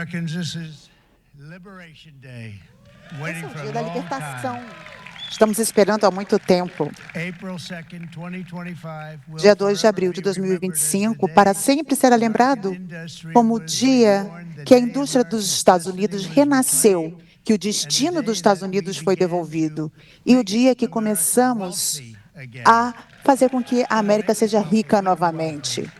Americans, this is Liberation Day. Esse Waiting é o for a dia da long libertação. time. Estamos esperando há muito tempo. April 2nd, 2025, will Dia 2 de forever abril de be remembered as the 2025, day para sempre será lembrado American industry como o was dia reborn, the que a day indústria dos America's Estados destiny Unidos was renasceu, reclaimed, que o and the destino dos day Estados that we Unidos foi began devolvido, to e o make dia que America começamos wealthy again. a fazer com que a Now, América make it seja wealthy, rica make it wealthy. novamente.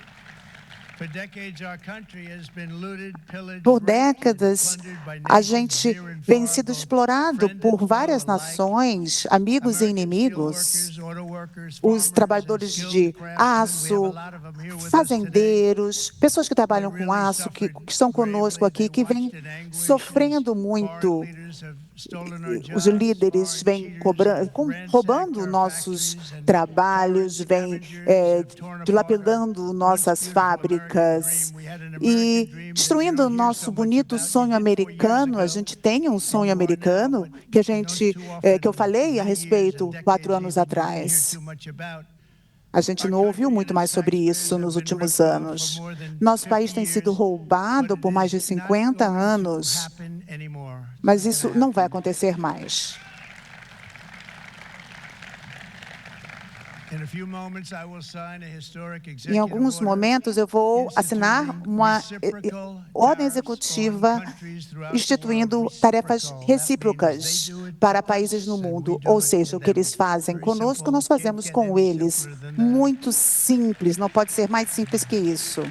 For decades, our country has been looted, pillaged, Por raped, and décadas, plundered by a nations gente near and vem far, sido both explorado friend and por foe várias alike. nações, amigos e American inimigos. steelworkers, auto workers, Os farmers, and trabalhadores skilled de craftsmen. We have a aço, lot of them here with us today. fazendeiros, pessoas que They trabalham com really aço, que suffered estão conosco gravely. aqui, They que vêm watched in anguish as sofrendo foreign muito. leaders have stolen our Os jobs, líderes foreign vêm cheaters have ransacked roubando our nossos factories, and trabalhos, foreign vêm scavengers have torn apart our dilapidando once nossas beautiful American fábricas dream. We had an e American dream that you destruindo o don't hear nosso so much bonito about. You sonho did more years americano. A ago gente tem um and sonho more now, americano but que a you don't gente, too often que eu falei a for many years respeito and 4 decades anos even, you didn't hear atrás. too much about. A gente Our não ouviu country and muito mais its sobre taxpayers isso have nos been últimos ripped off for anos. more than Nosso 50 país tem sido years, but roubado it por mais de is not 50 going to anos, happen anymore. mas It's not isso gonna não vai happen. acontecer mais. In a few moments, I will sign a historic Em executive alguns order momentos, eu vou assinar instituting uma reciprocal ordem tariffs on executiva countries throughout the world. instituindo tarefas Reciprocal, that means they recíprocas do it para to países no us and we mundo, do ou it seja, to o que them. eles fazem Very conosco, simple. nós Can't fazemos get com any eles. simpler than that. Muito simples, não pode ser mais simples que isso.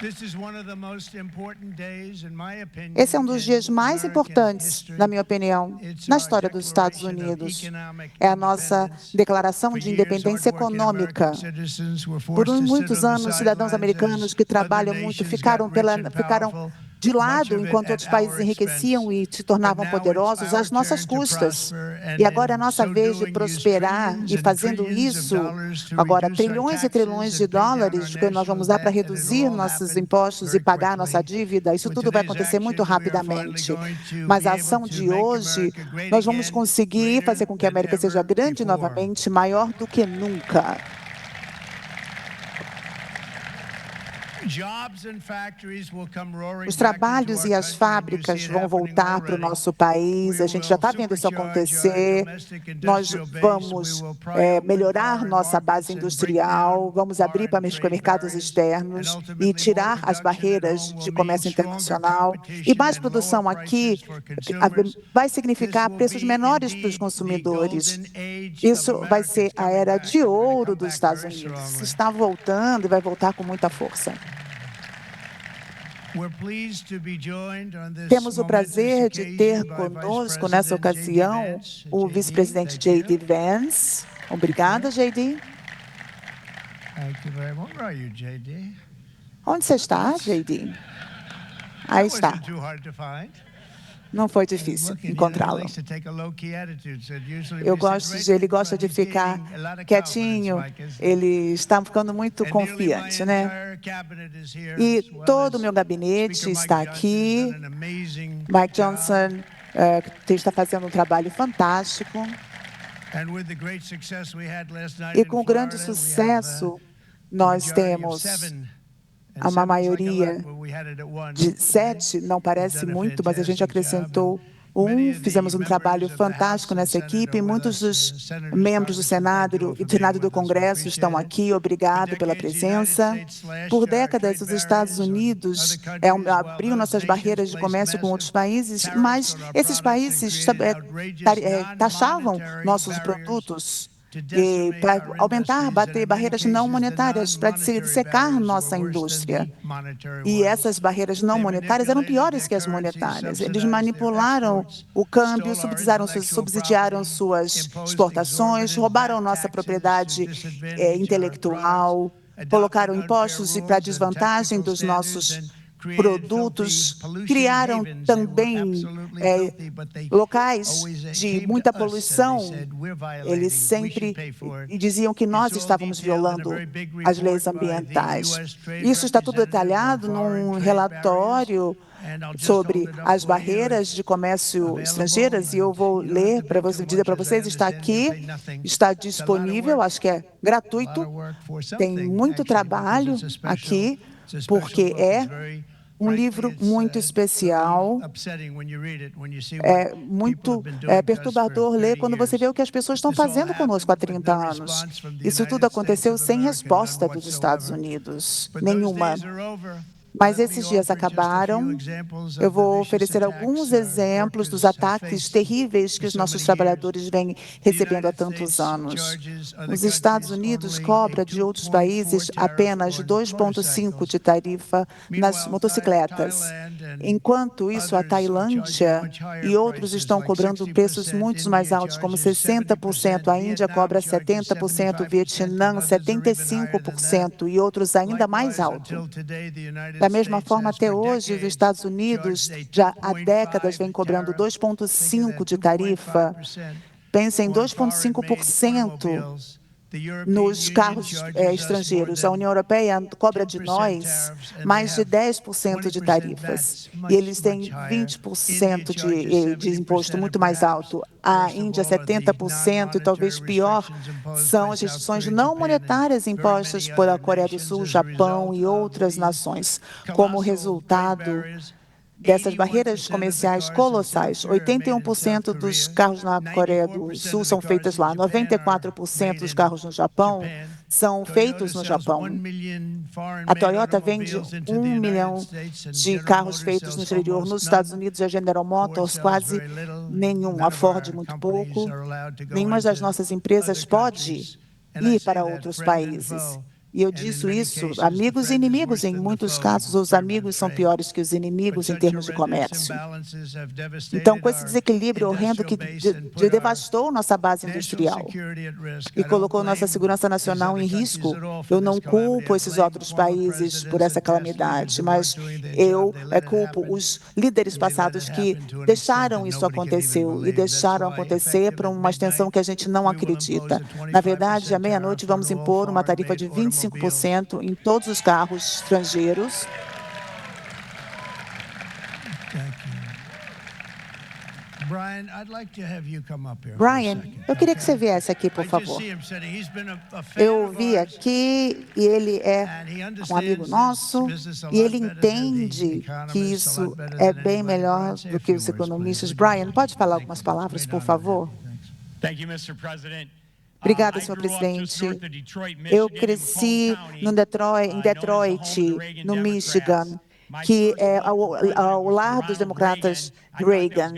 This is one of the most important days, in my opinion, Esse é um dos dias in mais American importantes, history. na minha opinião, It's na our história dos Estados Declaration of Unidos. Economic É a nossa Independence. declaração For de years, independência hardworking American econômica. citizens were Por forced to sit muitos on the anos, cidadãos sidelines americanos as que other trabalham muito nations got rich and ficaram powerful, de much lado of it enquanto at outros países our enriqueciam expense. e se But tornavam now it's poderosos our às nossas turn to custas. prosper, E and agora é a in nossa so vez de doing, use prosperar, trillions e and fazendo trillions of isso, dollars to agora reduce our trilhões e taxes trilhões de and pay down our dólares que nós national vamos usar para debt, and it'll reduzir all nossos happen impostos e very pagar nossa quickly. dívida. Isso With tudo vai today's acontecer muito actions, we are finally rapidamente. going to Mas be a able ação to de make hoje, America great nós vamos again, conseguir fazer greater com que a than América seja ever grande before. novamente, maior do que nunca. Os trabalhos e as fábricas vão voltar para o nosso país, a gente já está vendo isso acontecer. Nós vamos melhorar nossa base industrial, vamos abrir para mercados externos e tirar as barreiras de comércio internacional. E mais produção aqui vai significar preços menores para os consumidores. Isso vai ser a era de ouro dos Estados Unidos. Está voltando e vai voltar com muita força. Temos o prazer de ter conosco nessa ocasião o vice-presidente J.D. Vance. Obrigada, J.D. Onde você está, J.D.? Aí está. Não foi difícil encontrá-lo. Ele gosta de ficar quietinho, ele está ficando muito confiante, né? E todo o meu gabinete está aqui. Mike Johnson está fazendo um trabalho fantástico. E com o grande sucesso, nós temos uma maioria de 7, não parece muito, mas a gente acrescentou fizemos um trabalho fantástico nessa equipe, e muitos dos membros do Senado e do Senado do Congresso estão aqui, obrigado pela presença. Por décadas, os Estados Unidos abriu nossas barreiras de comércio com outros países, mas esses países taxavam nossos produtos para bater barreiras não monetárias, para dissecar nossa indústria. E essas barreiras não monetárias eram piores que as monetárias. Eles manipularam o câmbio, subsidiaram suas exportações, roubaram nossa propriedade intelectual, colocaram impostos para desvantagem dos nossos produtos, criaram também locais de muita poluição. Eles sempre diziam que nós estávamos violando as leis ambientais. Isso está tudo detalhado num relatório sobre as barreiras de comércio estrangeiras, e eu vou ler para vocês, dizer para vocês, está aqui, está disponível, acho que é gratuito, tem muito trabalho aqui, porque um livro muito especial. É muito perturbador ler quando você vê o que as pessoas estão fazendo conosco há 30 anos. Isso tudo aconteceu sem resposta dos Estados Unidos, nenhuma. Mas esses dias acabaram. Eu vou oferecer alguns exemplos dos ataques terríveis que os nossos trabalhadores vêm recebendo há tantos anos. Os Estados Unidos cobram de outros países apenas 2,5% de tarifa nas motocicletas. Enquanto isso, a Tailândia e outros estão cobrando preços muito mais altos, como 60%. A Índia cobra 70%, o Vietnã 75% e outros ainda mais altos. Da mesma forma, até hoje, os Estados Unidos já há décadas vem cobrando 2,5% de tarifa. Pense em 2,5% nos carros estrangeiros. A União Europeia cobra de nós mais de 10% de tarifas. E eles têm 20% de imposto, muito mais alto. A Índia, 70%, e talvez pior, são as restrições não monetárias impostas pela Coreia do Sul, Japão e outras nações. Como resultado dessas barreiras comerciais colossais, 81% dos carros na Coreia do Sul são feitos lá, 94% dos carros no Japão são feitos no Japão. A Toyota vende 1 milhão de carros feitos no exterior. Nos Estados Unidos, a General Motors, quase nenhum. A Ford, muito pouco. Nenhuma das nossas empresas pode ir para outros países. E eu disse isso, amigos e inimigos, em muitos casos, os amigos são piores que os inimigos em termos de comércio. Então, com esse desequilíbrio horrendo que devastou nossa base industrial e colocou nossa segurança nacional em risco, eu não culpo esses outros países por essa calamidade, mas eu culpo os líderes passados que deixaram isso acontecer e deixaram acontecer por uma extensão que a gente não acredita. Na verdade, à meia-noite, vamos impor uma tarifa de 25% em todos os carros estrangeiros. Brian, eu queria que você viesse aqui, por favor. Eu vi aqui e ele é um amigo nosso e ele entende que isso é bem melhor do que os economistas. Brian, pode falar algumas palavras, por favor? Obrigada, senhor presidente. Eu cresci em Detroit, no Michigan, que é ao lar dos democratas Reagan.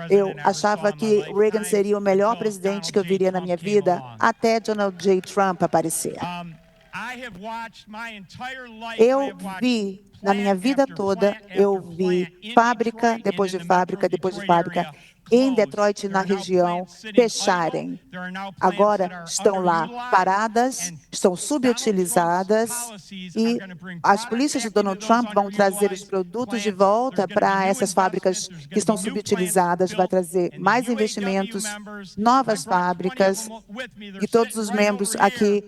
Eu achava que Reagan seria o melhor presidente que eu viria na minha vida, até Donald J. Trump aparecer. Eu vi, na minha vida toda, eu vi fábrica depois de fábrica, depois de fábrica, em Detroit, na região, fecharem. Agora estão lá paradas, estão subutilizadas e as polícias de Donald Trump vão trazer os produtos de volta para essas fábricas que estão subutilizadas, vai trazer mais investimentos, novas fábricas e todos os membros aqui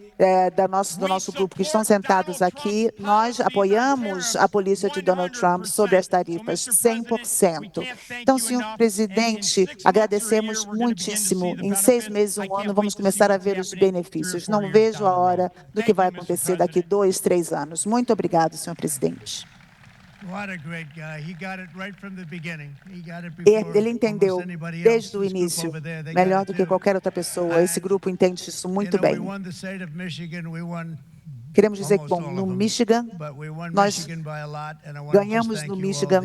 do nosso grupo que estão sentados aqui, nós apoiamos a polícia de Donald Trump sobre as tarifas, 100%. Então, senhor presidente, agradecemos muitíssimo. Em 6 meses, 1 ano, vamos começar a ver os benefícios. Não vejo a hora do que vai acontecer daqui 2, 3 anos. Muito obrigado, senhor presidente. Ele entendeu desde o início, melhor do que qualquer outra pessoa. Esse grupo entende isso muito bem. Queremos dizer que, bom, no Michigan, nós ganhamos no Michigan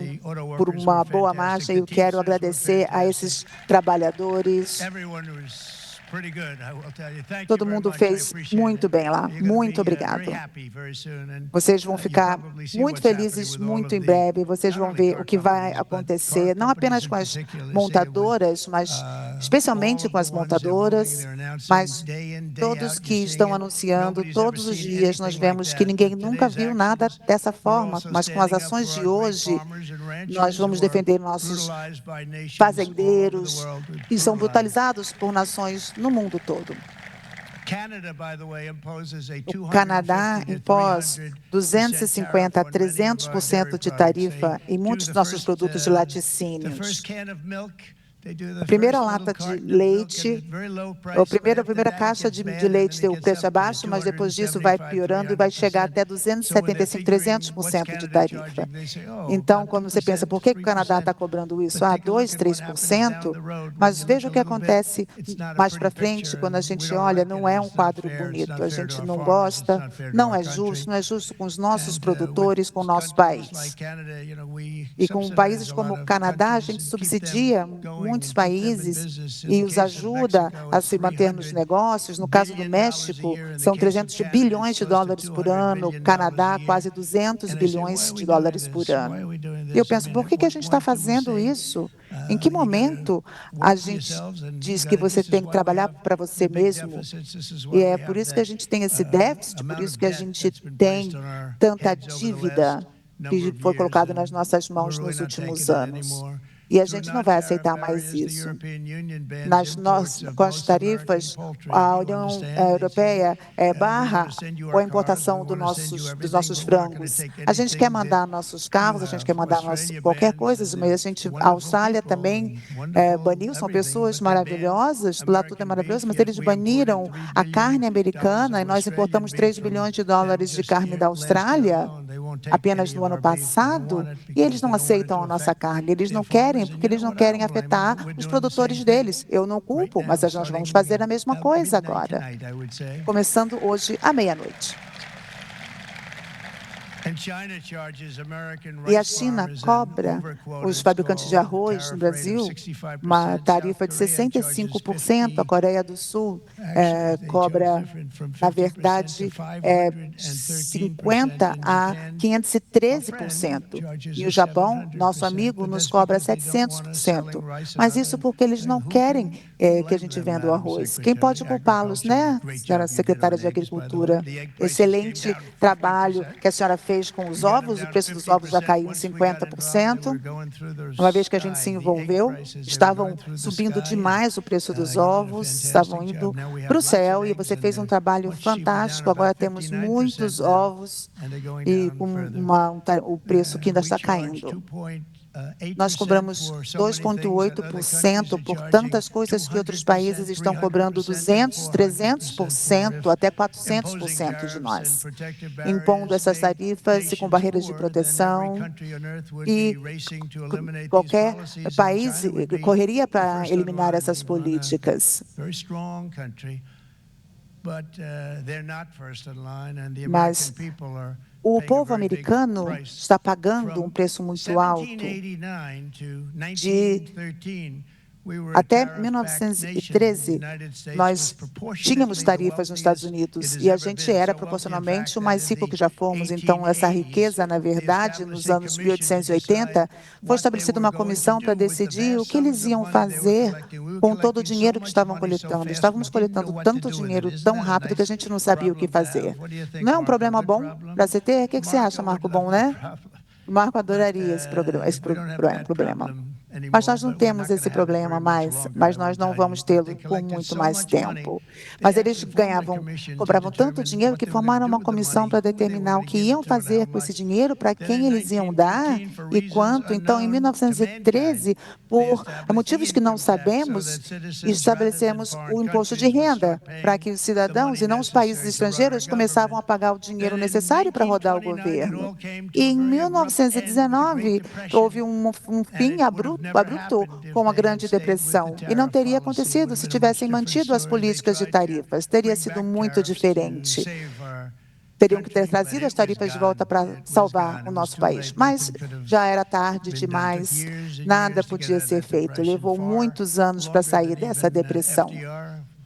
por uma boa margem e eu quero agradecer a esses trabalhadores. Todo mundo fez muito bem lá. Muito obrigado. Vocês vão ficar muito felizes muito em breve. Vocês vão ver o que vai acontecer, não apenas com as montadoras, mas especialmente com as montadoras, mas todos que estão anunciando todos os dias. Nós vemos que ninguém nunca viu nada dessa forma, mas com as ações de hoje, nós vamos defender nossos fazendeiros que são brutalizados por nações no mundo todo. O Canadá impôs 250% a 300% de tarifa em muitos dos nossos produtos de laticínios. A primeira lata de leite, a primeira caixa de leite, o preço é baixo, mas depois disso vai piorando e vai chegar até 275%, 300% de tarifa. Então, quando você pensa, por que o Canadá está cobrando isso? 2%, 3%, mas veja o que acontece mais para frente, quando a gente olha, não é um quadro bonito, a gente não gosta, não é justo com os nossos produtores, com o nosso país. E com países como o Canadá, a gente subsidia muitos países e os ajuda a se manter nos negócios. No caso do México, são 300 bilhões de dólares por ano, Canadá, quase 200 bilhões de dólares por ano. E eu penso, por que a gente está fazendo isso? Em que momento a gente diz que você tem que trabalhar para você mesmo? E é por isso que a gente tem esse déficit, por isso que a gente tem tanta dívida que foi colocado nas nossas mãos nos últimos anos. E a gente não vai aceitar mais isso. Com as tarifas, a União Europeia barra a importação dos nossos frangos. A gente quer mandar nossos carros, a gente quer mandar qualquer coisa, mas a Austrália também baniu, são pessoas maravilhosas, lá tudo é maravilhoso, mas eles baniram a carne americana e nós importamos 3 bilhões de dólares de carne da Austrália apenas no ano passado, e eles não aceitam a nossa carne, eles não querem, porque eles não querem afetar os produtores deles. Eu não culpo, mas nós vamos fazer a mesma coisa agora, começando hoje à meia-noite. E a China cobra os fabricantes de arroz no Brasil uma tarifa de 65%. A Coreia do Sul cobra, na verdade, 50% a 513%. E o Japão, nosso amigo, nos cobra 700%. Mas isso porque eles não querem que a gente venda o arroz. Quem pode culpá-los, né, senhora secretária de Agricultura? Excelente trabalho que a senhora fez com os ovos, o preço dos ovos já caiu em 50%. Uma vez que a gente se envolveu, estavam subindo demais o preço dos ovos, estavam indo para o céu, e você fez um trabalho fantástico. Agora temos muitos ovos e com o preço que ainda está caindo. Nós cobramos 2,8% por tantas coisas que outros países estão cobrando 200%, 300%, até 400% de nós, impondo essas tarifas e com barreiras de proteção. E qualquer país correria para eliminar essas políticas. Mas o povo americano está pagando um preço muito alto. Até 1913, nós tínhamos tarifas nos Estados Unidos e a gente era proporcionalmente o mais rico que já fomos. Então, essa riqueza, na verdade, nos anos 1880, foi estabelecida uma comissão para decidir o que eles iam fazer com todo o dinheiro que estavam coletando. Estávamos coletando tanto dinheiro tão rápido que a gente não sabia o que fazer. Não é um problema bom para você ter? O que você acha, Marco? Bom, né? O Marco adoraria esse problema. Mas nós não temos esse problema mais, mas nós não vamos tê-lo por muito mais tempo. Mas eles cobravam tanto dinheiro que formaram uma comissão para determinar o que iam fazer com esse dinheiro, para quem eles iam dar e quanto. Então, em 1913, por motivos que não sabemos, estabelecemos o imposto de renda para que os cidadãos e não os países estrangeiros começavam a pagar o dinheiro necessário para rodar o governo. E em 1919, houve um fim abrupto com a Grande Depressão. E não teria acontecido se tivessem mantido as políticas de tarifas. Teria sido muito diferente. Teriam que ter trazido as tarifas de volta para salvar o nosso país. Mas já era tarde demais, nada podia ser feito. Levou muitos anos para sair dessa depressão.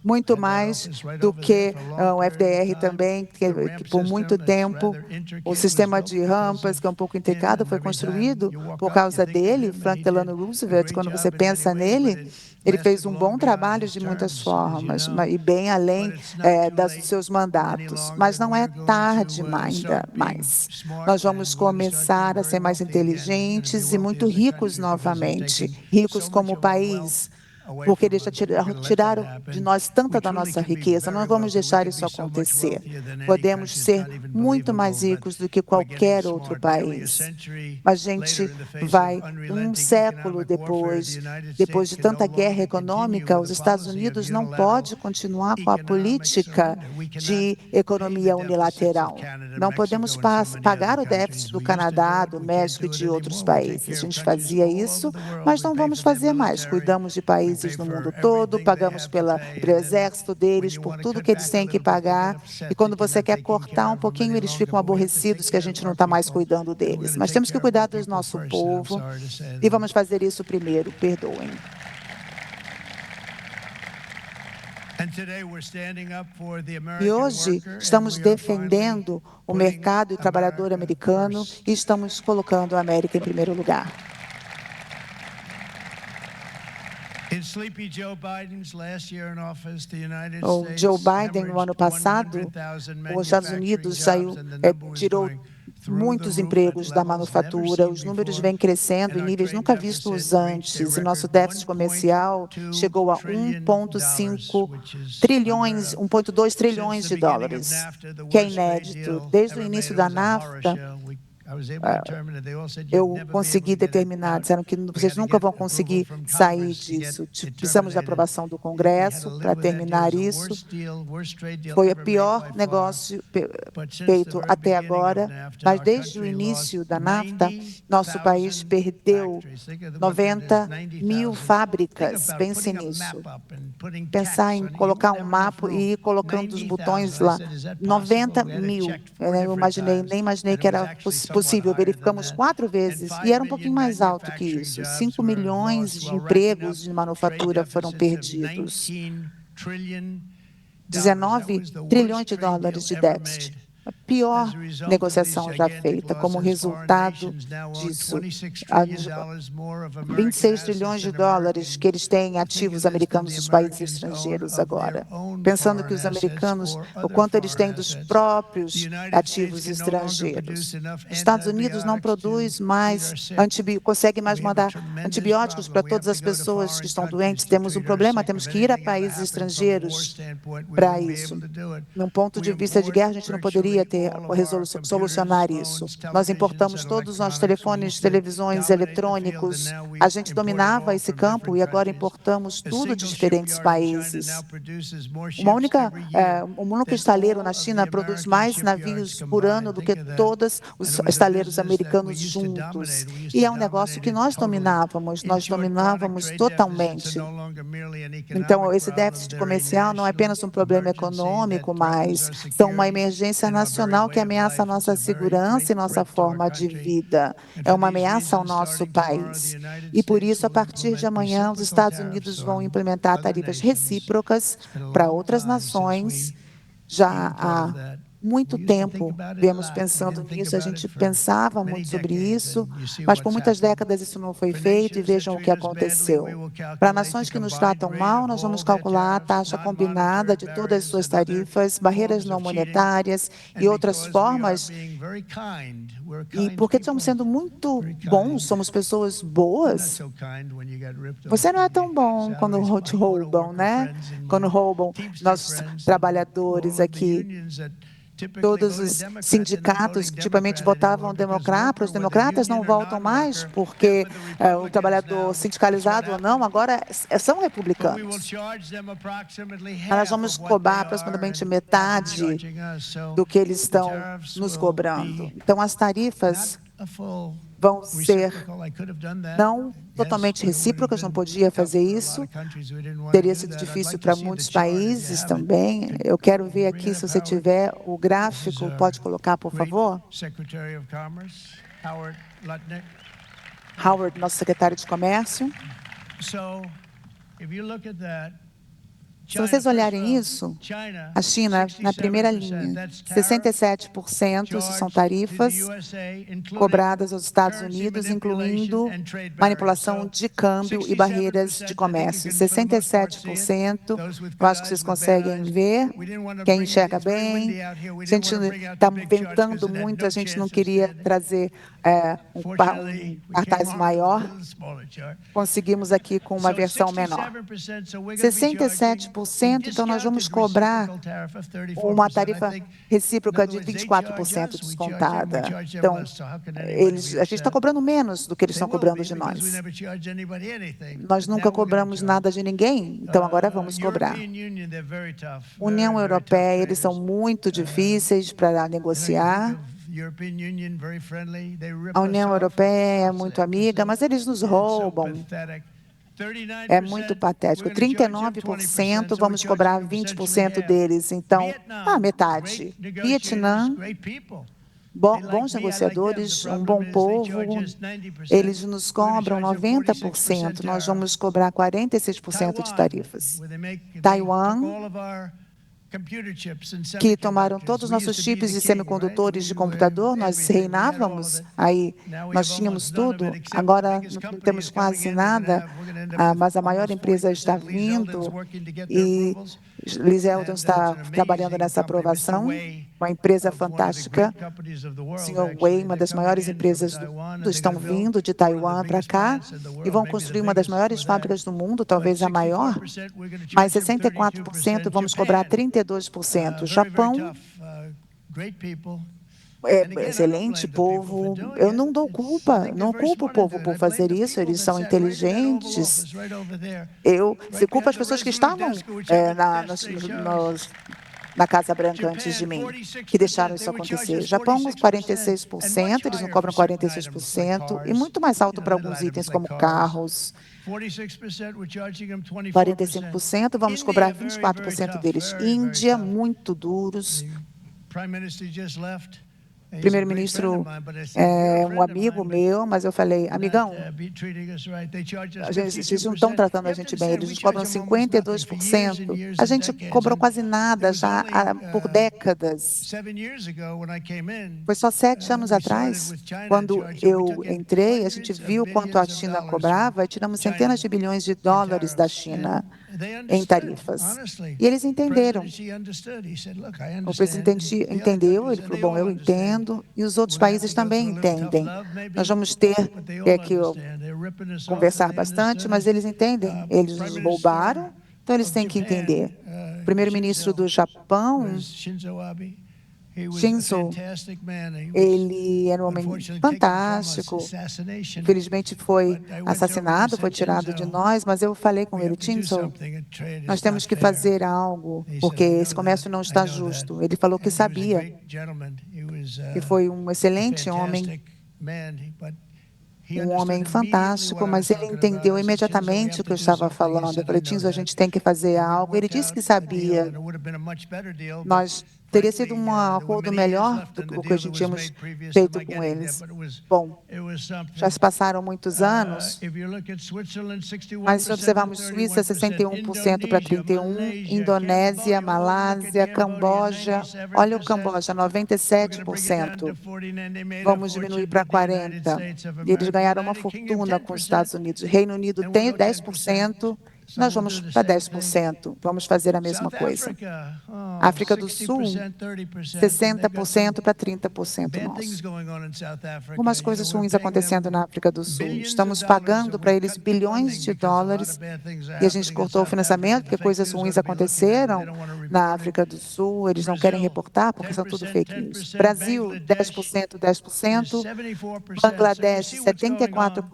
Muito mais do que o FDR também, que por muito tempo, o sistema de rampas, que é um pouco intricado, foi construído por causa dele, Franklin Delano Roosevelt. Quando você pensa nele, ele fez um bom trabalho de muitas formas, e bem além dos seus mandatos. Mas não é tarde ainda mais. Nós vamos começar a ser mais inteligentes e muito ricos novamente, ricos como país. porque eles já tiraram de nós tanta da nossa riqueza. Não vamos deixar isso acontecer. Podemos ser muito mais ricos do que qualquer outro país. A gente vai um século depois de tanta guerra econômica, os Estados Unidos não podem continuar com a política de economia unilateral. Não podemos pagar o déficit do Canadá, do México e de outros países. A gente fazia isso, mas não vamos fazer mais. Cuidamos de países no mundo todo, pagamos pelo exército deles, por tudo que eles têm que pagar. E quando você quer cortar um pouquinho, eles ficam aborrecidos que a gente não está mais cuidando deles. Mas temos que cuidar do nosso povo e vamos fazer isso primeiro. Perdoem. E hoje estamos defendendo o mercado e o trabalhador americano e estamos colocando a América em primeiro lugar. O Joe Biden, no ano passado, os Estados Unidos tirou muitos empregos da manufatura, os números vêm crescendo em níveis nunca vistos antes, e nosso déficit comercial chegou a 1,2 trilhões de dólares, que é inédito. Desde o início da NAFTA, eu consegui determinar, disseram que vocês nunca vão conseguir sair disso. Precisamos da aprovação do Congresso para terminar isso. Foi o pior negócio feito até agora, mas desde o início da NAFTA, nosso país perdeu 90 mil fábricas. Pense nisso. Pensar em colocar um mapa e ir colocando os botões lá. 90 mil. Eu nem imaginei que era possível. Verificamos 4 vezes e era um pouquinho mais alto que isso. 5 milhões de empregos de manufatura foram perdidos. 19 trilhões de dólares de déficit. A pior negociação já feita. Como resultado disso, 26 trilhões de dólares que eles têm ativos americanos dos países estrangeiros agora. Pensando que os americanos, o quanto eles têm dos próprios ativos estrangeiros. Estados Unidos não produz mais, consegue mais mandar antibióticos para todas as pessoas que estão doentes. Temos um problema, temos que ir a países estrangeiros para isso. Num ponto de vista de guerra, a gente não poderia solucionar isso. Nós importamos todos os nossos telefones, televisões, eletrônicos. A gente dominava esse campo e agora importamos tudo de diferentes países. Um único estaleiro na China produz mais navios por ano do que todos os estaleiros americanos juntos. E é um negócio que nós dominávamos totalmente. Então, esse déficit comercial não é apenas um problema econômico, mas são uma emergência nacional que ameaça a nossa segurança e nossa forma de vida. É uma ameaça ao nosso país. E por isso, a partir de amanhã, os Estados Unidos vão implementar tarifas recíprocas para outras nações. Já há muito tempo viemos pensando nisso, a gente pensava muito sobre isso, mas por muitas décadas isso não foi feito e vejam o que aconteceu. Para nações que nos tratam mal, nós vamos calcular a taxa combinada de todas as suas tarifas, barreiras não monetárias e outras formas. E porque estamos sendo muito bons, somos pessoas boas. Você não é tão bom quando te roubam, né? Quando roubam nossos trabalhadores aqui. Todos os sindicatos que tipicamente votavam democratas, os democratas não votam mais porque o trabalhador sindicalizado ou não, agora são republicanos. Nós vamos cobrar aproximadamente metade do que eles estão nos cobrando. Então, as tarifas vão ser não totalmente recíprocas, não podia fazer isso. Teria sido difícil para muitos países também. Eu quero ver aqui, se você tiver o gráfico, pode colocar, por favor? Howard, nosso secretário de Comércio. Se vocês olharem isso, a China, na primeira linha, 67%, isso são tarifas cobradas aos Estados Unidos, incluindo manipulação de câmbio e barreiras de comércio. 67%, eu acho que vocês conseguem ver, quem enxerga bem. A gente está ventando muito, a gente não queria trazer um cartaz maior. Conseguimos aqui com uma versão menor. 67%, então nós vamos cobrar uma tarifa recíproca de 24% descontada. Então, a gente está cobrando menos do que eles estão cobrando de nós. Nós nunca cobramos nada de ninguém, então agora vamos cobrar. União Europeia, eles são muito difíceis para negociar. A União Europeia é muito amiga, mas eles nos roubam. É muito patético. 39%, vamos cobrar 20% deles. Então, metade. Vietnã, bons negociadores, um bom povo, eles nos cobram 90%, nós vamos cobrar 46% de tarifas. Taiwan, que tomaram todos os nossos chips de semicondutores de computador, nós reinávamos, aí nós tínhamos tudo, agora não temos quase nada, mas a maior empresa está vindo e Liz Eldon está trabalhando nessa aprovação, uma empresa fantástica. O Sr. Wei, uma das maiores empresas do mundo, estão vindo de Taiwan para cá e vão construir uma das maiores fábricas do mundo, talvez a maior, mas 64% vamos cobrar 32%. Japão, excelente povo. Eu não dou culpa, não culpo o povo por fazer isso, eles são inteligentes. Se culpo as pessoas que estavam na Casa Branca antes de mim, que deixaram isso acontecer. Japão, 46%, eles não cobram 46%, e muito mais alto para alguns itens, como carros. 45%, vamos cobrar 24% deles. Índia, muito duros. Primeiro-ministro é um amigo meu, mas eu falei, amigão, eles não estão tratando a gente bem, eles nos cobram 52%. A gente cobrou quase nada já por décadas. Foi só 7 anos atrás, quando eu entrei, a gente viu quanto a China cobrava e tiramos centenas de bilhões de dólares da China em tarifas. E eles entenderam. O presidente entendeu, ele falou, bom, eu entendo, e os outros países também entendem. Nós vamos ter que conversar bastante, mas eles entendem. Eles nos roubaram, então eles têm que entender. O primeiro-ministro do Japão, Shinzo, ele era um homem fantástico. Infelizmente foi assassinado, foi tirado de nós, mas eu falei com ele, Shinzo, nós temos que fazer algo, porque esse comércio não está justo. Ele falou que sabia, que foi um excelente homem, um homem fantástico, mas ele entendeu imediatamente o que eu estava falando. Eu falei, Shinzo, a gente tem que fazer algo. Ele disse que sabia. Nós teria sido um acordo melhor do que o que a gente tínhamos feito com eles. Bom, já se passaram muitos anos, mas se observarmos Suíça, 61% para 31%, Indonésia, Malásia, Camboja, olha o Camboja, 97%. Vamos diminuir para 40%. E eles ganharam uma fortuna com os Estados Unidos. Reino Unido tem 10%. Nós vamos para 10%. Vamos fazer a mesma coisa. África do Sul, 60% para 30% nosso. Algumas coisas ruins acontecendo na África do Sul. Estamos pagando para eles bilhões de dólares e a gente cortou o financiamento porque coisas ruins aconteceram na África do Sul. Eles não querem reportar porque são tudo fake news. Brasil, 10%, 10%. Bangladesh, 74%.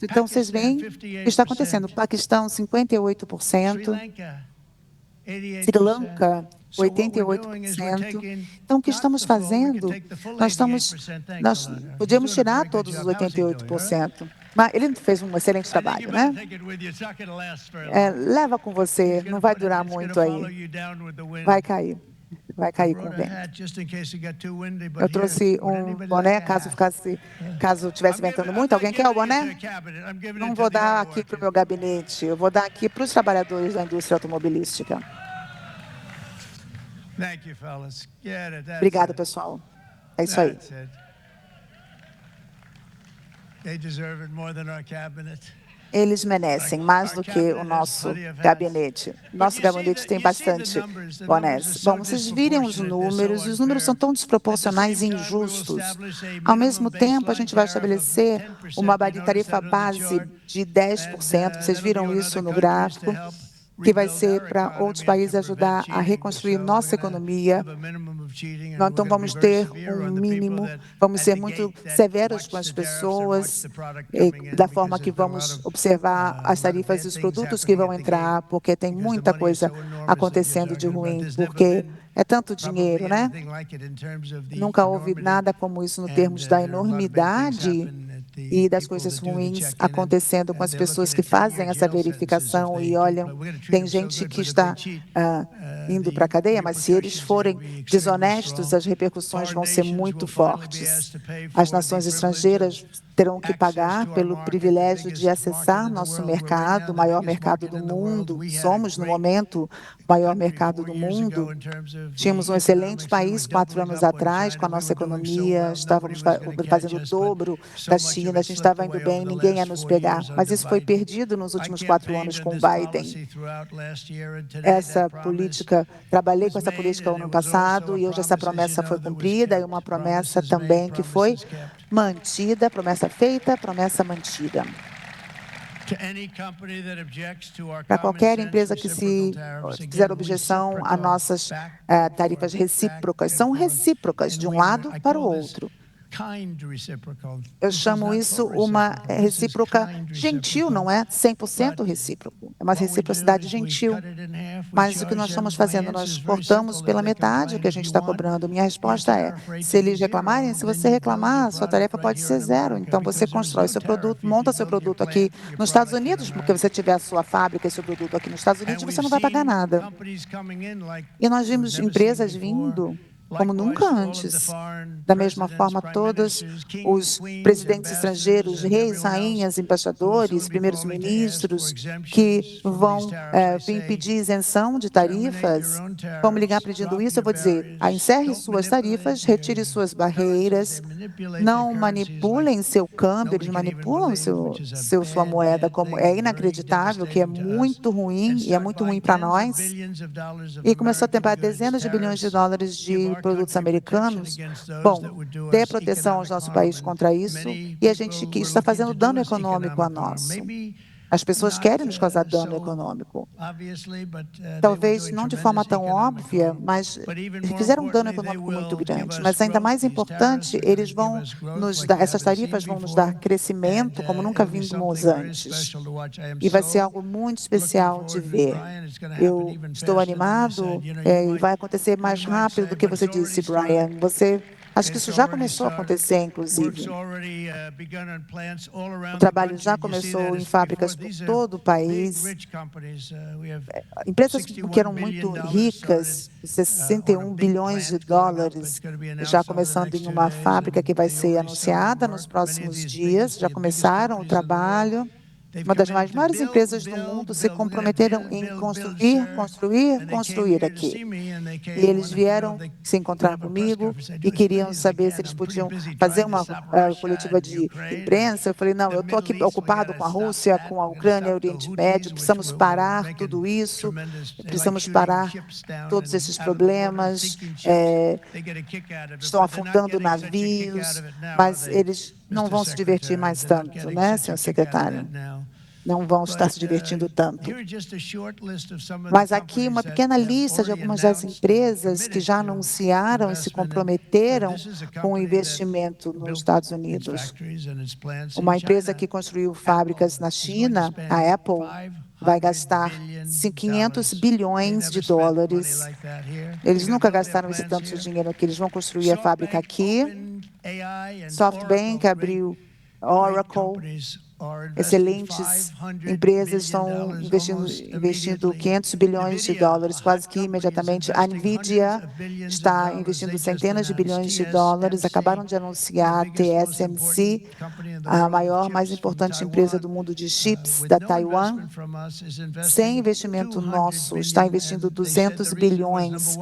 Então, vocês veem o que está acontecendo. Paquistão, 58%. Sri Lanka, 88%. Então, o que estamos fazendo? Nós podíamos tirar todos os 88%. Mas ele fez um excelente trabalho, né? Leva com você, não vai durar muito aí. Vai cair. vai cair com o vento. Eu trouxe boné, caso estivesse ventando muito. Alguém quer o boné? Não vou dar aqui para o meu gabinete, eu vou dar aqui para os trabalhadores da indústria automobilística. Obrigado, pessoal. É isso aí. Eles merecem mais do que o nosso gabinete. Nosso gabinete tem bastante bonés. Bom, vocês viram os números são tão desproporcionais e injustos. Ao mesmo tempo, a gente vai estabelecer uma tarifa base de 10%. Vocês viram isso no gráfico, que vai ser para outros países ajudar a reconstruir nossa economia. Nós, então, vamos ter um mínimo, vamos ser muito severos com as pessoas, da forma que vamos observar as tarifas e os produtos que vão entrar, porque tem muita coisa acontecendo de ruim, porque é tanto dinheiro, né? Nunca houve nada como isso no termos da enormidade e das coisas ruins acontecendo com as pessoas que fazem essa verificação e olham. Tem gente que está indo para a cadeia, mas se eles forem desonestos, as repercussões vão ser muito fortes. As nações estrangeiras terão que pagar pelo privilégio de acessar nosso mercado, o maior mercado do mundo. Somos, no momento, o maior mercado do mundo. Tínhamos um excelente país 4 anos atrás, com a nossa economia, estávamos fazendo o dobro da China, a gente estava indo bem, ninguém ia nos pegar. Mas isso foi perdido nos últimos 4 anos com o Biden. Essa política, trabalhei com essa política no ano passado e hoje essa promessa foi cumprida, e uma promessa também que foi mantida, promessa feita, promessa mantida. Para qualquer empresa que fizer objeção a nossas tarifas recíprocas, são recíprocas de um lado para o outro. Eu chamo isso uma recíproca gentil, não é 100% recíproco. É uma reciprocidade gentil. Mas o que nós estamos fazendo? Nós cortamos pela metade o que a gente está cobrando. Minha resposta é, se eles reclamarem, se você reclamar, sua tarefa pode ser 0. Então, você constrói seu produto, monta seu produto aqui nos Estados Unidos, porque você tiver a sua fábrica e seu produto aqui nos Estados Unidos, você não vai pagar nada. E nós vimos empresas vindo como nunca antes. Da mesma forma, todos os presidentes estrangeiros, reis, rainhas, embaixadores, primeiros-ministros, que vão vir pedir isenção de tarifas, vão me ligar pedindo isso, eu vou dizer, encerre suas tarifas, retire suas barreiras, não manipulem seu câmbio, eles manipulam sua moeda, como é inacreditável, que é muito ruim, e é muito ruim para nós. E começou a tempar dezenas de bilhões de dólares de produtos americanos. Bom, dê proteção ao nosso país contra isso, e a gente que está fazendo dano econômico a nós. As pessoas querem nos causar dano econômico. Talvez não de forma tão óbvia, mas fizeram um dano econômico muito grande. Mas ainda mais importante, eles vão nos dar, essas tarifas vão nos dar crescimento como nunca vimos antes. E vai ser algo muito especial de ver. Eu estou animado e vai acontecer mais rápido do que você disse, Brian. Acho que isso já começou a acontecer, inclusive. O trabalho já começou em fábricas por todo o país. Empresas que eram muito ricas, 61 bilhões de dólares, já começando em uma fábrica que vai ser anunciada nos próximos dias, já começaram o trabalho. Uma das maiores empresas do mundo se comprometeram em construir aqui. E eles vieram se encontrar comigo e queriam saber se eles podiam fazer uma coletiva de imprensa. Eu falei, não, eu estou aqui ocupado com a Rússia, com a Ucrânia, o Oriente Médio, precisamos parar tudo isso, precisamos parar todos esses problemas, estão afundando navios, mas eles não vão se divertir mais tanto, né, senhor secretário? Não vão estar se divertindo tanto. Mas aqui uma pequena lista de algumas das empresas que já anunciaram e se comprometeram com o investimento nos Estados Unidos. Uma empresa que construiu fábricas na China, a Apple, vai gastar 500 bilhões de dólares. Eles nunca gastaram esse tanto de dinheiro aqui. Eles vão construir a fábrica aqui. SoftBank abriu Oracle. excelentes empresas estão investindo 500 bilhões de dólares, quase que imediatamente. A NVIDIA está investindo centenas de bilhões de dólares. Acabaram de anunciar a TSMC, a maior, mais importante empresa do mundo de chips da Taiwan. Sem investimento nosso, está investindo 200 bilhões.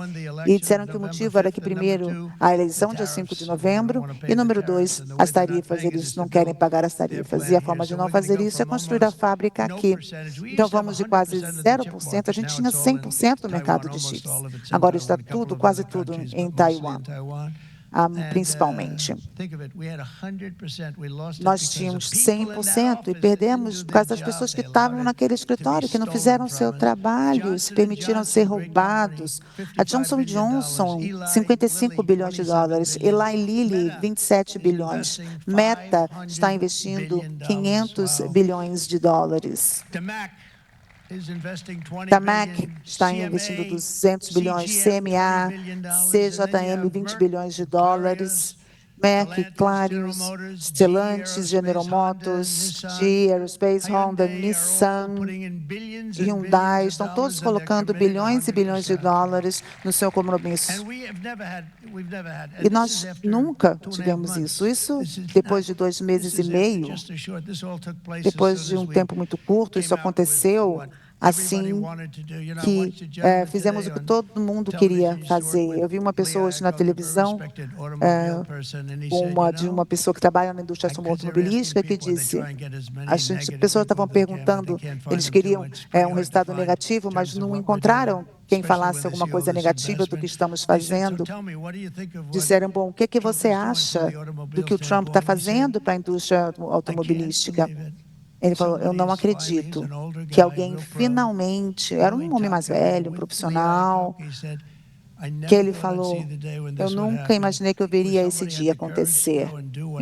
E disseram que o motivo era que, primeiro, a eleição dia 5 de novembro, e número 2, as tarifas, eles não querem pagar as tarifas. E a forma de não fazer isso é construir a fábrica aqui. Então, vamos de quase 0%, a gente tinha 100% no mercado de chips. Agora está tudo, quase tudo, em Taiwan, principalmente. Nós tínhamos 100% e perdemos por causa das pessoas que estavam naquele escritório, que não fizeram o seu trabalho, se permitiram ser roubados. A Johnson & Johnson, 55 bilhões de dólares. Eli Lilly, 27 bilhões. Meta está investindo 500 bilhões de dólares. Tamac está investindo 200 bilhões, CMA, CJM, 20 bilhões de dólares, Merck, Clarios, Stellantis, General Motors, GE Aerospace, Honda, Nissan, Hyundai, estão todos colocando bilhões e bilhões de dólares no seu compromisso. E nós nunca tivemos isso. Isso depois de 2 meses e meio, depois de um tempo muito curto, isso aconteceu assim que fizemos o que todo mundo queria fazer. Eu vi uma pessoa hoje na televisão, uma pessoa que trabalha na indústria automobilística, que disse, as pessoas estavam perguntando, eles queriam um resultado negativo, mas não encontraram quem falasse alguma coisa negativa do que estamos fazendo. Disseram, bom, o que você acha do que o Trump está fazendo para a indústria automobilística? Ele falou, eu não acredito que alguém finalmente, era um homem mais velho, um profissional, que ele falou, eu nunca imaginei que eu veria esse dia acontecer,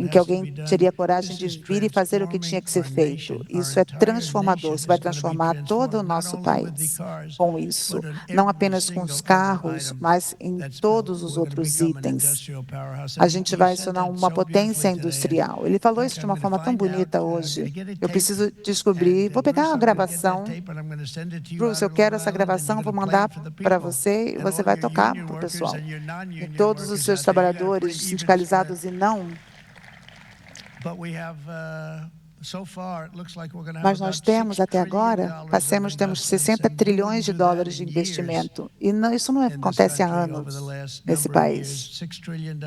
em que alguém teria coragem de vir e fazer o que tinha que ser feito. Isso é transformador, isso vai transformar todo o nosso país com isso, não apenas com os carros, mas em todos os outros itens. A gente vai se tornar uma potência industrial. Ele falou isso de uma forma tão bonita hoje. Eu preciso descobrir, vou pegar a gravação. Bruce, eu quero essa gravação, vou mandar para você e você vai tocar para o pessoal. E todos os seus trabalhadores sindicalizados e não. Mas nós temos, até agora, temos 60 trilhões de dólares de investimento. E não, isso não acontece há anos nesse país,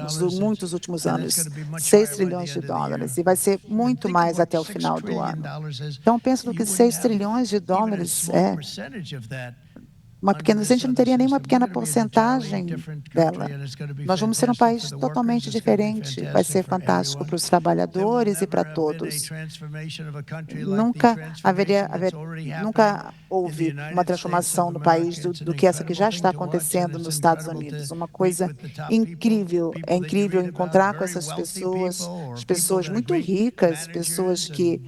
nos muitos últimos anos. 6 trilhões de dólares. E vai ser muito mais até o final do ano. Então, penso no que 6 trilhões de dólares é. A gente não teria nenhuma pequena porcentagem dela. Nós vamos ser um país totalmente diferente. Vai ser fantástico para os trabalhadores e para todos. Nunca houve uma transformação no país do que essa que já está acontecendo nos Estados Unidos. Uma coisa incrível. É incrível encontrar com essas pessoas muito ricas, pessoas que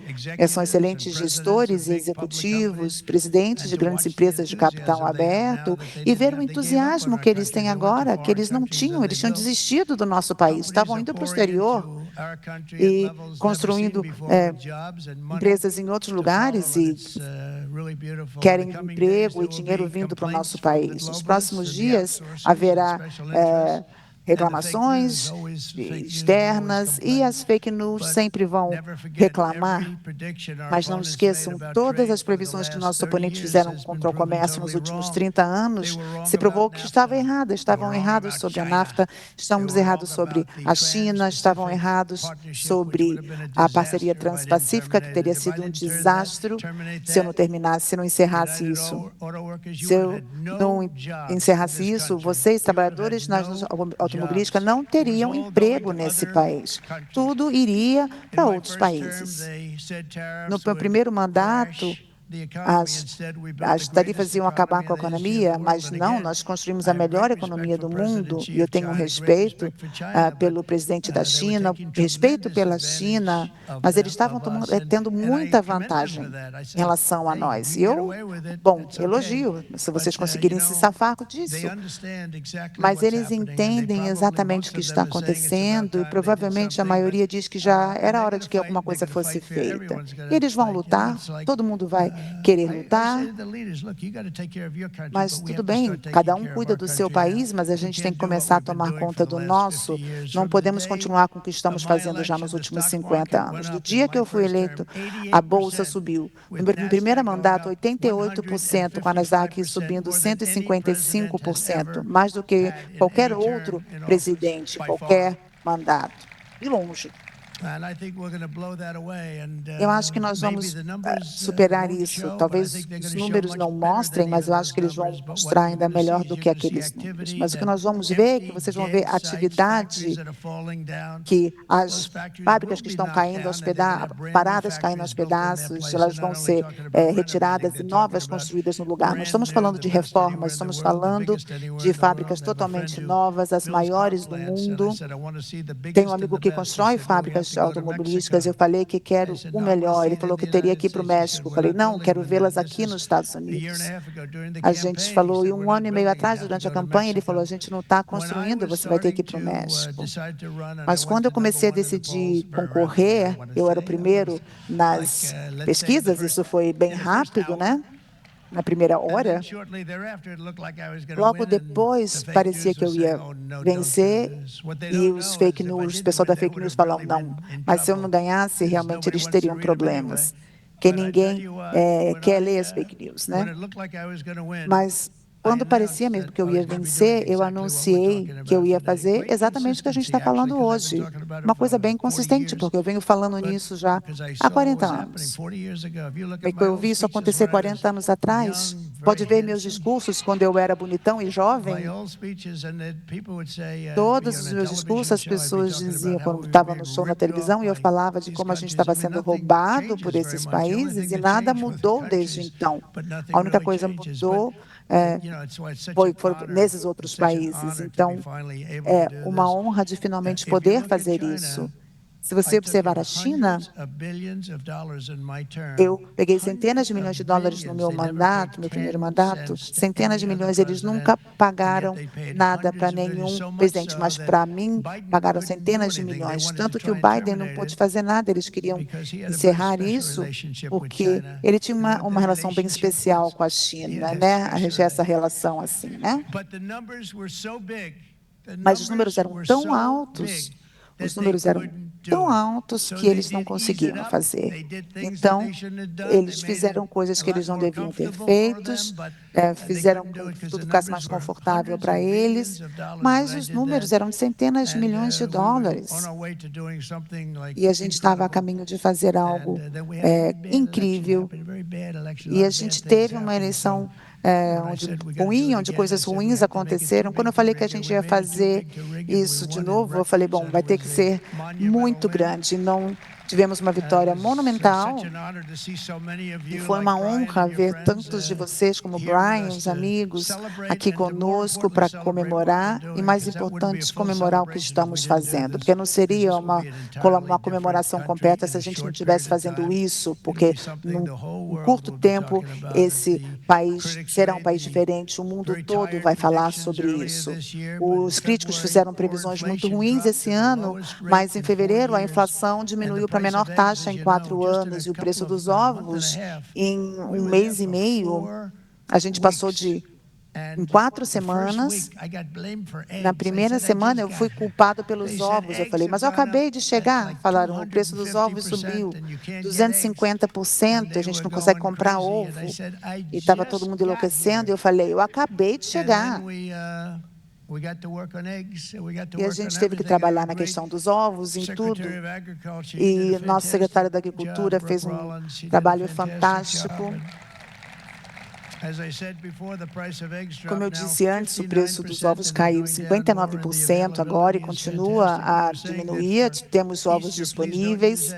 são excelentes gestores e executivos, presidentes de grandes empresas de capital aberto, e ver o entusiasmo que eles têm agora, que eles não tinham, eles tinham desistido do nosso país, estavam indo para o exterior e construindo empresas em outros lugares e querem emprego e dinheiro vindo para o nosso país. Nos próximos dias haverá reclamações externas e as fake news sempre vão reclamar, mas não esqueçam, todas as previsões que nossos oponentes fizeram contra o comércio nos últimos 30 anos se provou que estavam errados sobre a NAFTA, estamos errados sobre a China, estavam errados sobre a parceria transpacífica, que teria sido um desastre se eu não encerrasse isso. Se eu não encerrasse isso, vocês, trabalhadores na automobilística, não teriam emprego nesse país. Tudo iria para outros países. No meu primeiro mandato, as tarifas iam acabar com a economia, mas não, nós construímos a melhor economia do mundo, e eu tenho um respeito pelo presidente da China, respeito pela China, mas eles estavam tendo muita vantagem em relação a nós. E eu, bom, elogio, se vocês conseguirem se safar disso. Mas eles entendem exatamente o que está acontecendo, e provavelmente a maioria diz que já era hora de que alguma coisa fosse feita. E eles vão lutar, todo mundo vai querer lutar, mas tudo bem, cada um cuida do seu país, mas a gente tem que começar a tomar conta do nosso. Não podemos continuar com o que estamos fazendo já nos últimos 50 anos. Do dia que eu fui eleito, a Bolsa subiu. No meu primeiro mandato, 88%, com a Nasdaq subindo 155%, mais do que qualquer outro presidente, qualquer mandato, de longe. Eu acho que nós vamos superar isso. Talvez os números não mostrem, mas eu acho que eles vão mostrar ainda melhor do que aqueles números. Mas o que nós vamos ver é que vocês vão ver atividade, que as fábricas que estão caindo paradas caindo aos pedaços, elas vão ser retiradas e novas construídas no lugar. Nós estamos falando de reformas, estamos falando de fábricas totalmente novas, as maiores do mundo. Tenho um amigo que constrói fábricas automobilísticas, eu falei que quero o melhor, ele falou que teria que ir para o México, eu falei, não, quero vê-las aqui nos Estados Unidos. A gente falou, e 1 ano e meio atrás, durante a campanha, ele falou, a gente não está construindo, você vai ter que ir para o México. Mas quando eu comecei a decidir concorrer, eu era o primeiro nas pesquisas, isso foi bem rápido, né? Na primeira hora, logo depois parecia que eu ia vencer, e os fake news, o pessoal da fake news falavam, não, mas se eu não ganhasse, realmente eles teriam problemas, que ninguém quer ler as fake news, né? Mas quando parecia mesmo que eu ia vencer, eu anunciei que eu ia fazer exatamente o que a gente está falando hoje. Uma coisa bem consistente, porque eu venho falando nisso já há 40 anos. Eu vi isso acontecer 40 anos atrás. Pode ver meus discursos quando eu era bonitão e jovem. Todos os meus discursos, as pessoas diziam, quando estava no show na televisão, e eu falava de como a gente estava sendo roubado por esses países, e nada mudou desde então. A única coisa mudou foram nesses outros países. Então, é uma honra de finalmente poder fazer isso. Se você observar a China, eu peguei centenas de milhões de dólares no meu mandato, meu primeiro mandato, centenas de milhões, eles nunca pagaram nada para nenhum presidente, mas para mim pagaram centenas de milhões, tanto que o Biden não pôde fazer nada, eles queriam encerrar isso, porque ele tinha uma relação bem especial com a China, né? Essa relação assim, né? Mas os números eram tão altos, que eles não conseguiram fazer. Então, eles fizeram coisas que eles não deviam ter feito, fizeram com que tudo ficasse mais confortável para eles, mas os números eram de centenas de milhões de dólares. E a gente estava a caminho de fazer algo incrível, e a gente teve uma eleição onde coisas ruins aconteceram. Quando eu falei que a gente ia fazer isso de novo, eu falei, bom, vai ter que ser muito grande. Não tivemos uma vitória monumental, e foi uma honra ver tantos de vocês, como Brian, os amigos, aqui conosco para comemorar, e mais importante, comemorar o que estamos fazendo, porque não seria uma comemoração completa se a gente não estivesse fazendo isso, porque num curto tempo esse país será um país diferente, o mundo todo vai falar sobre isso. Os críticos fizeram previsões muito ruins esse ano, mas em fevereiro a inflação diminuiu para a menor taxa em 4 anos, e o preço dos ovos, em 1 mês e meio, a gente passou em 4 semanas, na primeira semana eu fui culpado pelos ovos. Eu falei, mas eu acabei de chegar. Falaram, o preço dos ovos subiu 250%, a gente não consegue comprar ovo. E estava todo mundo enlouquecendo, e eu falei, eu acabei de chegar. E a gente teve que trabalhar na questão dos ovos, em tudo. E nosso secretário da Agricultura fez um trabalho fantástico. Como eu disse antes, o preço dos ovos caiu 59% agora e continua a diminuir. Temos ovos disponíveis.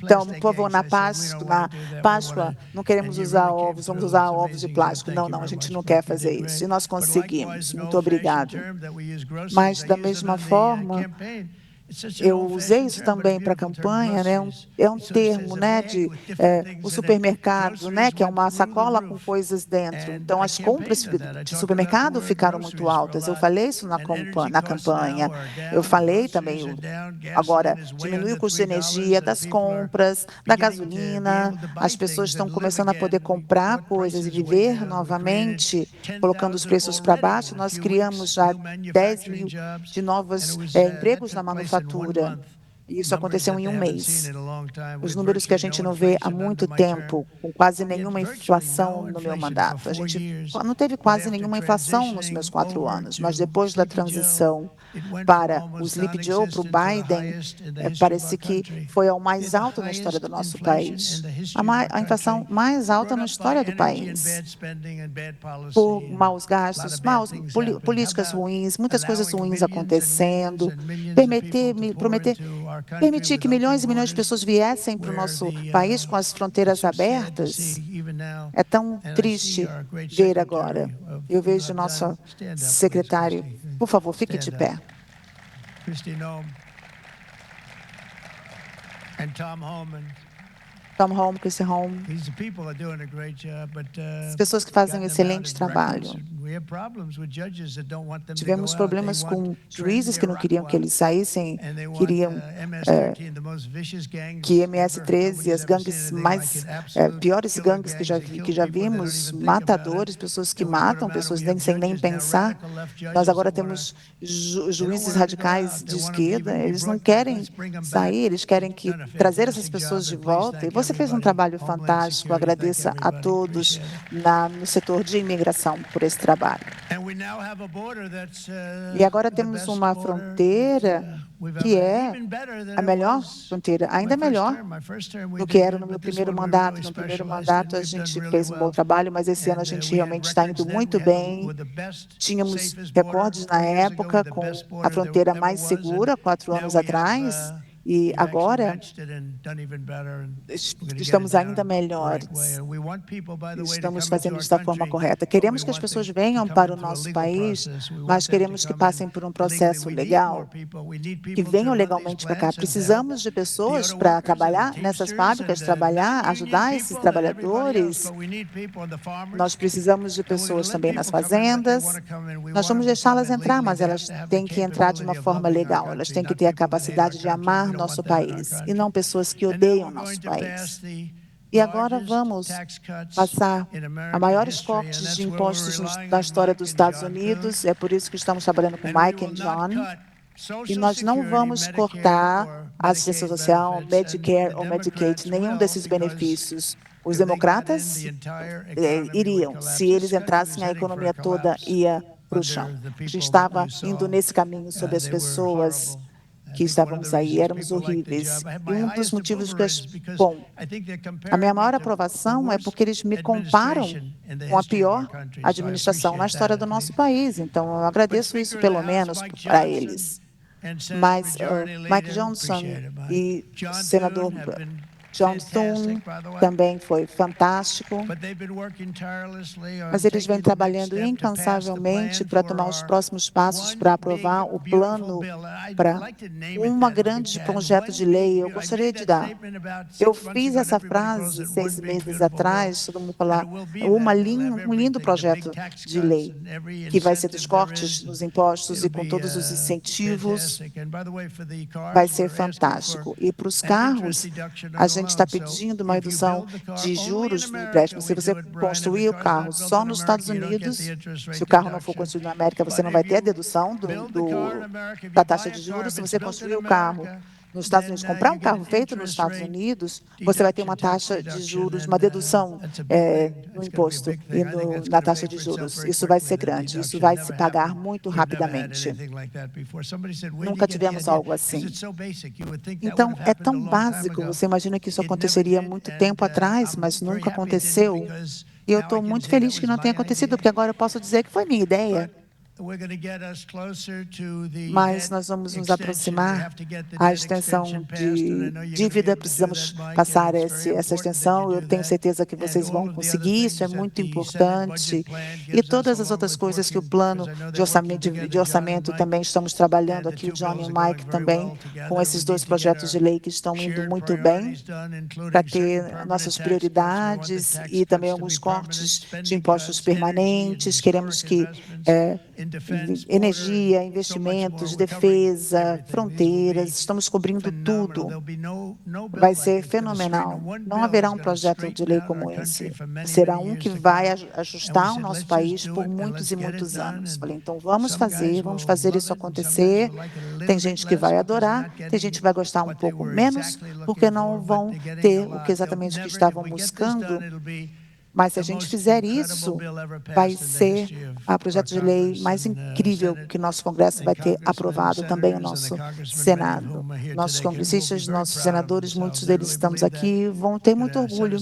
Então, por favor, na Páscoa, não queremos usar ovos, vamos usar ovos de plástico. Não, não, a gente não quer fazer isso. E nós conseguimos. Muito obrigado. Mas, da mesma forma, eu usei isso também para a campanha, né? É um termo, né, de o supermercado, né, que é uma sacola com coisas dentro. Então, as compras de supermercado ficaram muito altas. Eu falei isso na campanha. Eu falei também, agora, diminui o custo de energia, das compras, da gasolina. As pessoas estão começando a poder comprar coisas e viver novamente, colocando os preços para baixo. Nós criamos já 10 mil de novos empregos na manufatura. E isso aconteceu em um mês. Os números que a gente não vê há muito tempo, com quase nenhuma inflação no meu mandato. A gente não teve quase nenhuma inflação nos meus 4 anos, mas depois da transição para o Sleepy Joe, para o Biden, parece que foi ao mais alto na história do nosso país. A inflação mais alta na história do país. Por maus gastos, políticas ruins, muitas coisas ruins acontecendo, permitir que milhões e milhões de pessoas viessem para o nosso país com as fronteiras abertas. É tão triste ver agora. Eu vejo nosso secretário. Por favor, fique de pé. Tom Holman, Chrissy Holman. As pessoas que fazem um excelente trabalho. Tivemos problemas com juízes que não queriam que eles saíssem, queriam que MS-13 e as gangues piores gangues que já vimos, matadores, pessoas que matam, pessoas sem nem pensar. Nós agora temos juízes radicais de esquerda, eles não querem sair, eles querem trazer essas pessoas de volta. E você fez um trabalho fantástico, agradeço a todos no setor de imigração por esse trabalho. E agora temos uma fronteira que é a melhor fronteira, ainda melhor do que era no meu primeiro mandato. No primeiro mandato, a gente fez um bom trabalho, mas esse ano a gente realmente está indo muito bem. Tínhamos recordes na época com a fronteira mais segura, 4 anos atrás. E agora estamos ainda melhores. Estamos fazendo isso da forma correta. Queremos que as pessoas venham para o nosso país, mas queremos que passem por um processo legal, que venham legalmente para cá. Precisamos de pessoas para trabalhar nessas fábricas, ajudar esses trabalhadores. Nós precisamos de pessoas também nas fazendas. Nós vamos deixá-las entrar, mas elas têm que entrar de uma forma legal. Elas têm que ter a capacidade de amar nosso país, e não pessoas que odeiam nosso país. E agora vamos passar a maiores cortes de impostos na história dos Estados Unidos. É por isso que estamos trabalhando com Mike e John. E nós não vamos cortar a assistência social, Medicare ou Medicaid, nenhum desses benefícios. Os democratas iriam, se eles entrassem, a economia toda ia para o chão. A gente estava indo nesse caminho sobre as pessoas que estávamos aí, éramos horríveis. E um dos motivos que a minha maior aprovação é porque eles me comparam com a pior administração na história do nosso país. Então, eu agradeço isso, pelo menos, para eles. Mas Mike Johnson e o senador John Thune também foi fantástico, mas eles vêm trabalhando incansavelmente para tomar os próximos passos para aprovar o plano para um grande projeto de lei. Eu gostaria de dar. Eu fiz essa frase 6 meses atrás, todo mundo falar, um lindo projeto de lei, que vai ser dos cortes nos impostos e com todos os incentivos, vai ser fantástico. E para os carros, a gente está pedindo uma redução de juros no empréstimo. Se você construir o carro só nos Estados Unidos, se o carro não for construído na América, você não vai ter a dedução da taxa de juros. Se você construir o carro nos Estados Unidos, comprar um carro feito nos Estados Unidos, você vai ter uma taxa de juros, uma dedução no imposto e na taxa de juros. Isso vai ser grande, isso vai se pagar muito rapidamente. Nunca tivemos algo assim. Então, é tão básico, você imagina que isso aconteceria muito tempo atrás, mas nunca aconteceu, E eu estou muito feliz que não tenha acontecido, porque agora eu posso dizer que foi minha ideia. Mas nós vamos nos aproximar à extensão de dívida, precisamos passar essa extensão. Eu tenho certeza que vocês vão conseguir, isso é muito importante. E todas as outras coisas que o plano de orçamento também estamos trabalhando aqui, o John e o Mike também, com esses 2 projetos de lei que estão indo muito bem, para ter nossas prioridades e também alguns cortes de impostos permanentes. Queremos que energia, investimentos, defesa, fronteiras, estamos cobrindo tudo. Vai ser fenomenal. Não haverá um projeto de lei como esse. Será um que vai ajustar o nosso país por muitos e muitos anos. Falei, então vamos fazer isso acontecer. Tem gente que vai adorar, tem gente que vai gostar um pouco menos, porque não vão ter exatamente o que estavam buscando. Mas se a gente fizer isso, vai ser o projeto de lei mais incrível que nosso Congresso vai ter aprovado, também o nosso Senado. Nossos congressistas, nossos senadores, muitos deles estamos aqui, vão ter muito orgulho.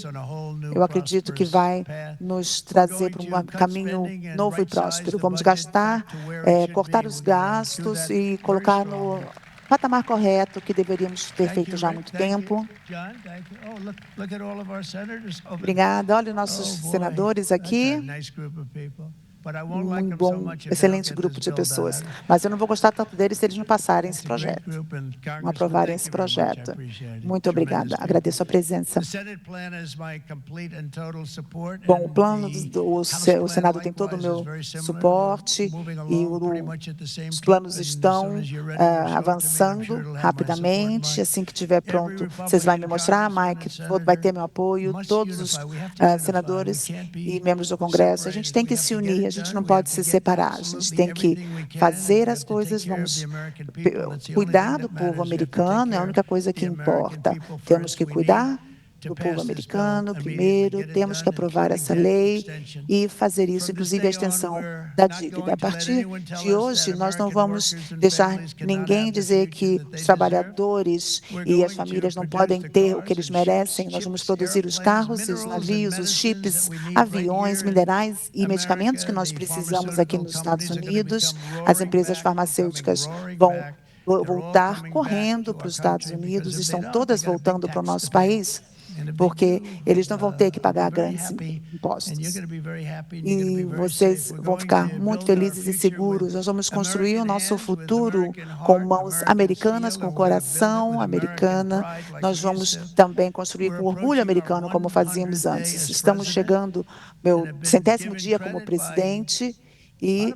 Eu acredito que vai nos trazer para um caminho novo e próspero. Vamos gastar, cortar os gastos e colocar no patamar correto que deveríamos ter feito já há muito tempo. Obrigada. Olha os nossos senadores aqui. Muito bom, excelente grupo de pessoas. Mas eu não vou gostar tanto deles se eles não passarem esse projeto, não aprovarem esse projeto. Muito obrigada, agradeço a presença. Bom, o plano o Senado tem todo o meu suporte e os planos estão avançando rapidamente. Assim que estiver pronto, vocês vão me mostrar, Mike vai ter meu apoio, todos os senadores e membros do Congresso. A gente tem que se unir. A gente não pode se separar, a gente tem que fazer as coisas, vamos cuidar do povo americano, é a única coisa que importa. Temos que cuidar do povo americano primeiro, temos que aprovar essa lei e fazer isso, inclusive a extensão da dívida. A partir de hoje, nós não vamos deixar ninguém dizer que os trabalhadores e as famílias não podem ter o que eles merecem. Nós vamos produzir os carros, os navios, os chips, aviões, minerais e medicamentos que nós precisamos aqui nos Estados Unidos. As empresas farmacêuticas vão voltar correndo para os Estados Unidos, estão todas voltando para o nosso país, porque eles não vão ter que pagar grandes impostos. E vocês vão ficar muito felizes e seguros. Nós vamos construir o nosso futuro com mãos americanas, com coração americano. Nós vamos também construir com orgulho americano, como fazíamos antes. Estamos chegando ao meu 100º dia como presidente. E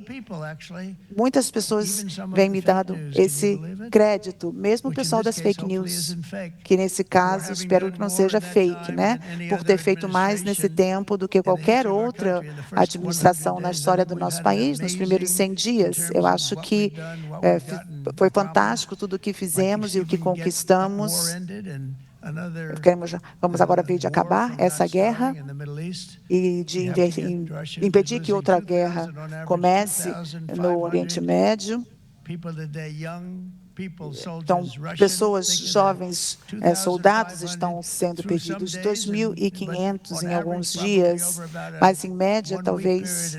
muitas pessoas vêm me dando esse crédito, mesmo o pessoal das fake news, que nesse caso, espero que não seja fake, né? Por ter feito mais nesse tempo do que qualquer outra administração na história do nosso país, nos primeiros 100 dias. Eu acho que foi fantástico tudo o que fizemos e o que conquistamos. Vamos agora ver de acabar essa guerra e de impedir que outra guerra comece no Oriente Médio. Então, pessoas jovens, soldados estão sendo perdidos, 2.500 em alguns dias, mas em média, talvez,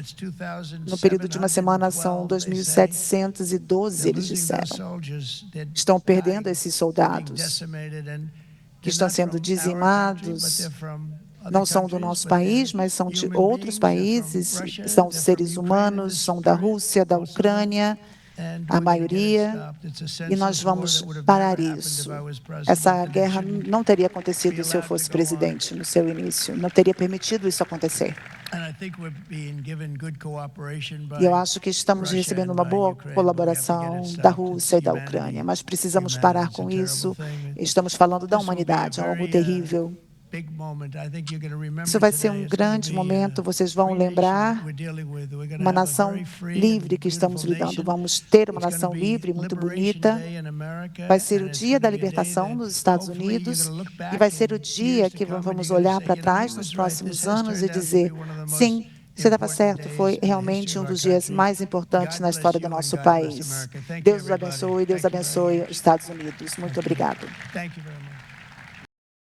no período de uma semana, são 2.712, eles disseram. Estão perdendo esses soldados, que estão sendo dizimados, não são do nosso país, mas são de outros países, são seres humanos, são da Rússia, da Ucrânia, a maioria, e nós vamos parar isso. Essa guerra não teria acontecido se eu fosse presidente no seu início, não teria permitido isso acontecer. E eu acho que estamos recebendo uma boa colaboração da Rússia e da Ucrânia, mas precisamos parar com isso. Estamos falando da humanidade, é algo terrível. Isso vai ser um grande momento, vocês vão lembrar, uma nação livre que estamos lidando. Vamos ter uma nação livre, muito bonita. Vai ser o dia da libertação nos Estados Unidos e vai ser o dia que vamos olhar para trás nos próximos anos e dizer, sim, você estava certo, foi realmente um dos dias mais importantes na história do nosso país. Deus os abençoe, Deus abençoe os Estados Unidos. Muito obrigado.